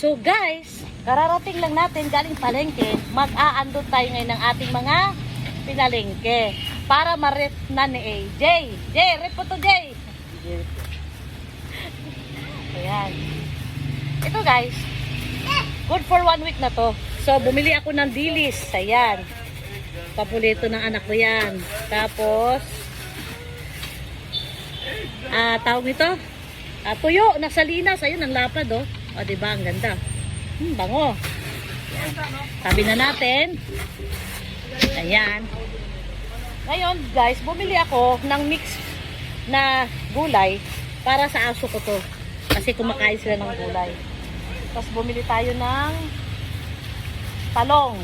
So guys, kararating lang natin galing palengke. Mag-aandon tayo ngayon ng ating mga pinalengke para ma-rep na ni AJ. Jay, rep po to Jay. Ayan. Ito guys, good for 1 week na to. So bumili ako ng dilis. Ayan. Paborito ng anak ko yan. Tapos tawag nito, tuyo na salinas. Ayun ang lapad oh. O diba, ang ganda. Bango. Tabi na natin. Ayan. Ngayon guys, bumili ako ng mix na gulay para sa aso ko to. Kasi kumakain sila ng gulay. Tapos bumili tayo ng talong.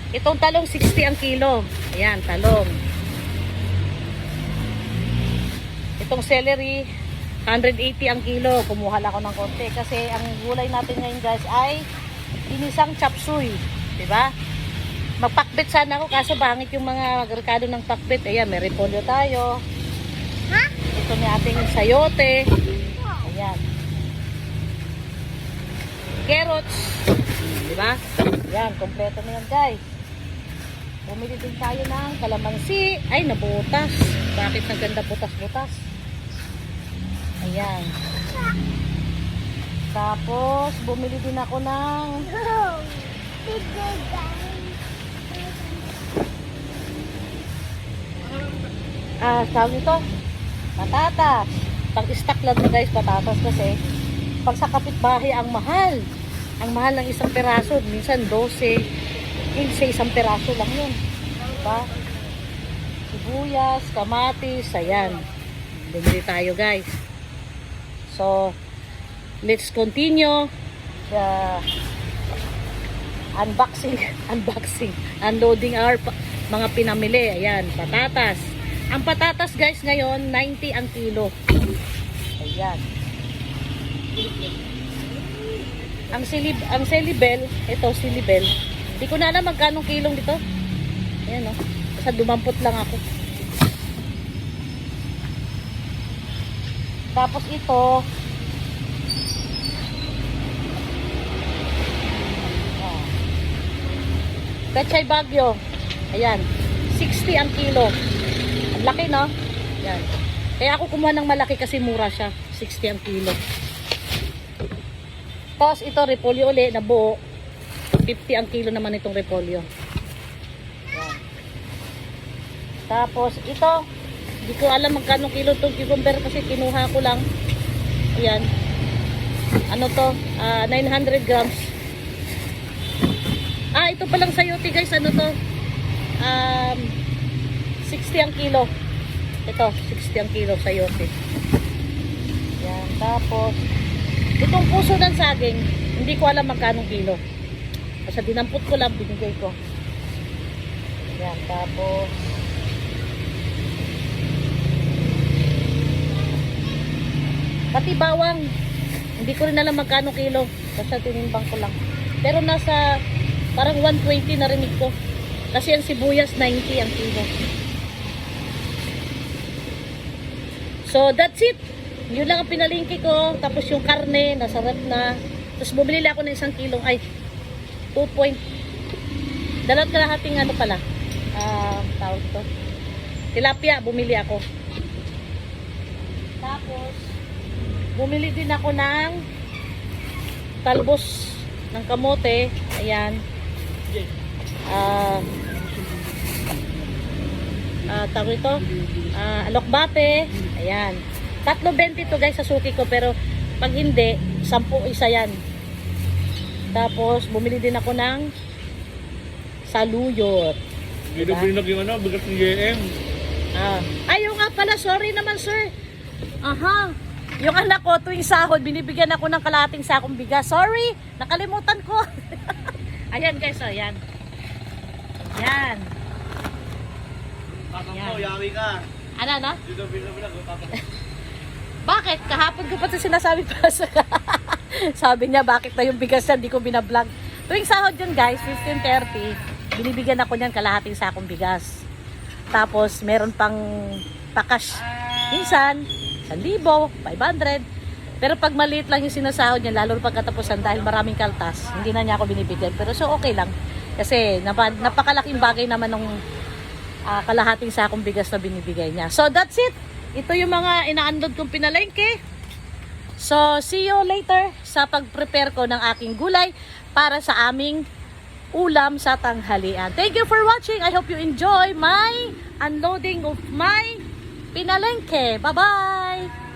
Itong talong 60 ang kilo. Ayan, talong. Itong celery 180 ang kilo. Kumuha lang ako ng konti kasi ang gulay natin ngayon guys ay inisang chop suey, 'di ba? Magpakbet sana ako kaso bangit yung mga merkado ng pakbet. Ayan, may repolyo tayo. Ha? Ito ni ating sayote. Ayan. Carrots, 'di ba? Ayan, kompleto na yan, guys. Bumili din tayo ng kalamansi. Ay, nabutas. Bakit naganda butas-butas? Ayan. Tapos, bumili din ako ng tawag ito, patatas. Pag-stack lang na guys, patatas kasi pag sa kapitbahay ang mahal. Ang mahal ng isang peraso. Minsan 12, 15 isang peraso lang yun. Diba? Sibuyas, kamatis, ayan. Bumili tayo guys. So, let's continue the unloading our mga pinamili. Ayan, patatas. Ang patatas guys ngayon, 90 ang kilo. Ayan. Ang silibel, ito silibel. Hindi ko na alam magkano kilong dito. Ayan o. Basta dumampot lang ako. Tapos ito, Pechay Bagyo. Ayan, 60 ang kilo. Ang laki no? Ayan. Kaya ako kumuha ng malaki kasi mura siya. 60 ang kilo. Tapos ito, repolyo uli na buo. 50 ang kilo naman itong repolyo. Ayan. Tapos ito, hindi ko alam magkano kilo itong cucumber kasi kinuha ko lang. Ayan. Ano to? 900 grams. Ito palang sayote guys. Ano to? 60 ang kilo. Ito, 60 ang kilo sayote. Ayan. Tapos itong puso ng saging, hindi ko alam magkano kilo. Kasi dinampot ko lang, binigay ko. Ayan. Tapos pati bawang, hindi ko rin alam magkano kilo. Basta tinimbang ko lang. Pero nasa parang 120 narinig ko. Kasi ang sibuyas 90 ang kilo. So that's it. Yun lang ang pinalingki ko. Tapos yung karne, nasa rep na. Tapos bumili ako ng 1 kilong, 2 point. Dalawat kalahating ano pala. Tawag to. Tilapia, bumili ako. Tapos bumili din ako ng talbos ng kamote. Ayan. Tawag ito. Alokbate. Ayan. 3.20 to guys sa suki ko. Pero pag hindi, 10 isa yan. Tapos bumili din ako ng saluyot. Dito binag yung ano, bigas ng JM. Ayaw nga pala, sorry naman sir. Aha. Yung anak ko, tuwing sahod, binibigyan ako ng kalahating sakong bigas. Sorry, nakalimutan ko. Ayan guys, oh, yan. Yan. Tatang mo, yawi ka. Ano? Dito binag, tatang. Bakit? Kahapon ko pa ito sinasabi pa sa sabi niya, bakit na yung bigas niya, hindi ko binablog. Tuwing sahod yun guys, 15:30, binibigyan ako niyan kalahating sakong bigas. Tapos, meron pang pakash. Minsan, 1,000, 500. Pero pag maliit lang yung sinasahod niya, lalo pag katapusan dahil maraming kaltas, hindi na niya ako binibigyan. Pero so okay lang. Kasi napakalaking bagay naman ng kalahating sakong bigas na binibigay niya. So that's it. Ito yung mga ina-unload kong pinalengke. So see you later sa pag-prepare ko ng aking gulay para sa aming ulam sa tanghalian. Thank you for watching. I hope you enjoy my unloading of my pinalengke. Bye-bye!